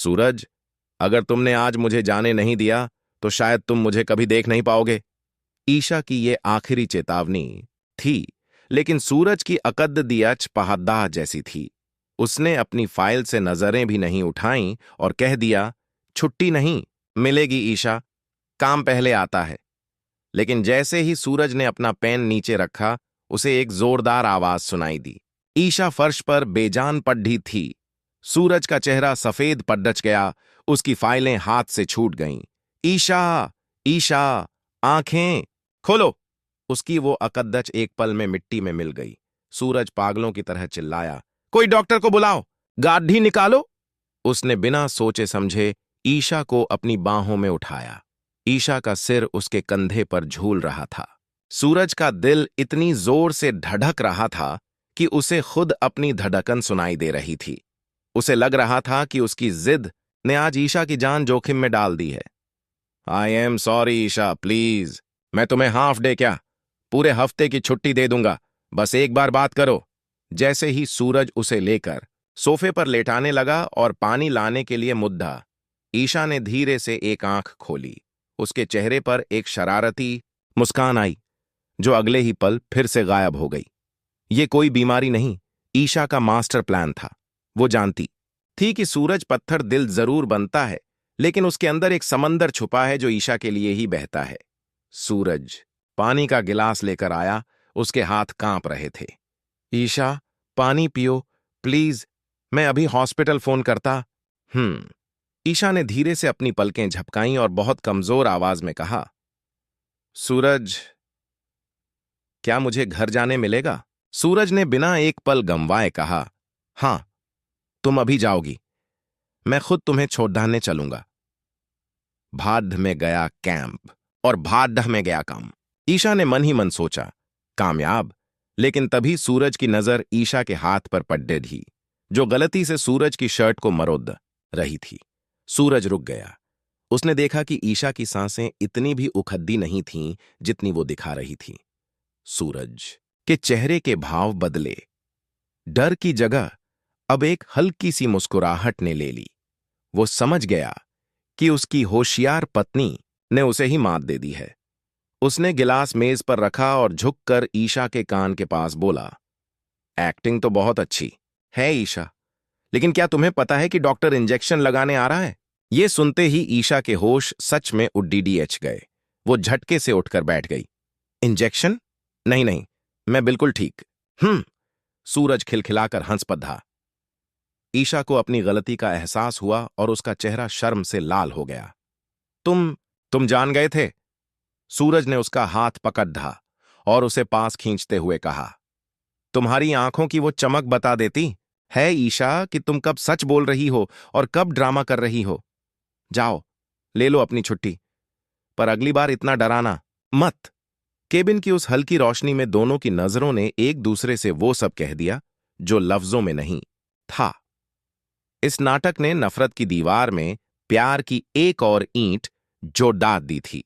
सूरज, अगर तुमने आज मुझे जाने नहीं दिया तो शायद तुम मुझे कभी देख नहीं पाओगे। ईशा की ये आखिरी चेतावनी थी, लेकिन सूरज की अकद्दियच पहाड़दाह जैसी थी। उसने अपनी फाइल से नजरें भी नहीं उठाईं और कह दिया, छुट्टी नहीं मिलेगी ईशा, काम पहले आता है। लेकिन जैसे ही सूरज ने अपना पेन नीचे रखा, उसे एक जोरदार आवाज सुनाई दी। ईशा फर्श पर बेजान पड़ी थी। सूरज का चेहरा सफेद पड़च गया, उसकी फाइलें हाथ से छूट गईं। ईशा, ईशा, आंखें खोलो। उसकी वो अकद्दच एक पल में मिट्टी में मिल गई। सूरज पागलों की तरह चिल्लाया, कोई डॉक्टर को बुलाओ, गाढ़ी निकालो। उसने बिना सोचे समझे ईशा को अपनी बाहों में उठाया। ईशा का सिर उसके कंधे पर झूल रहा था। सूरज का दिल इतनी जोर से धड़क रहा था कि उसे खुद अपनी धड़कन सुनाई दे रही थी। उसे लग रहा था कि उसकी जिद ने आज ईशा की जान जोखिम में डाल दी है। I am sorry Isha, please, मैं तुम्हें हाफ डे क्या, पूरे हफ्ते की छुट्टी दे दूंगा, बस एक बार बात करो। जैसे ही सूरज उसे लेकर सोफे पर लेटाने लगा और पानी लाने के लिए मुद्दा, ईशा ने धीरे से एक आंख खोली। उसके चेहरे पर एक शरारती मुस्कान आई, जो अगले ही पल फिर से गायब हो गई। ये कोई बीमारी नहीं, ईशा का मास्टर प्लान था। वो जानती थी कि सूरज पत्थर दिल जरूर बनता है, लेकिन उसके अंदर एक समंदर छुपा है जो ईशा के लिए ही बहता है। सूरज पानी का गिलास लेकर आया, उसके हाथ कांप रहे थे। ईशा, पानी पियो प्लीज, मैं अभी हॉस्पिटल फोन करता। ईशा ने धीरे से अपनी पलकें झपकाईं और बहुत कमजोर आवाज में कहा, सूरज, क्या मुझे घर जाने मिलेगा? सूरज ने बिना एक पल गंवाए कहा, हां, तुम अभी जाओगी, मैं खुद तुम्हें छोड़ने चलूंगा। भाड में गया कैंप और भाड में गया काम। ईशा ने मन ही मन सोचा, कामयाब। लेकिन तभी सूरज की नजर ईशा के हाथ पर पड़ दी, जो गलती से सूरज की शर्ट को मरोड़ रही थी। सूरज रुक गया। उसने देखा कि ईशा की सांसें इतनी भी उखद्दी नहीं थीं जितनी वो दिखा रही थी। सूरज के चेहरे के भाव बदले। डर की जगह अब एक हल्की सी मुस्कुराहट ने ले ली। वो समझ गया कि उसकी होशियार पत्नी ने उसे ही मात दे दी है। उसने गिलास मेज पर रखा और झुककर ईशा के कान के पास बोला, एक्टिंग तो बहुत अच्छी है ईशा, लेकिन क्या तुम्हें पता है कि डॉक्टर इंजेक्शन लगाने आ रहा है? ये सुनते ही ईशा के होश सच में उड्डीएच गए। वो झटके से उठकर बैठ गई। इंजेक्शन? नहीं नहीं, मैं बिल्कुल ठीक। सूरज खिलखिलाकर हंस पड़ा। ईशा को अपनी गलती का एहसास हुआ और उसका चेहरा शर्म से लाल हो गया। तुम जान गए थे? सूरज ने उसका हाथ पकड़ धा और उसे पास खींचते हुए कहा, तुम्हारी आंखों की वो चमक बता देती है ईशा कि तुम कब सच बोल रही हो और कब ड्रामा कर रही हो। जाओ, ले लो अपनी छुट्टी, पर अगली बार इतना डराना मत। केबिन की उस हल्की रोशनी में दोनों की नजरों ने एक दूसरे से वो सब कह दिया जो लफ्जों में नहीं था। इस नाटक ने नफरत की दीवार में प्यार की एक और ईंट जोड़ दी थी।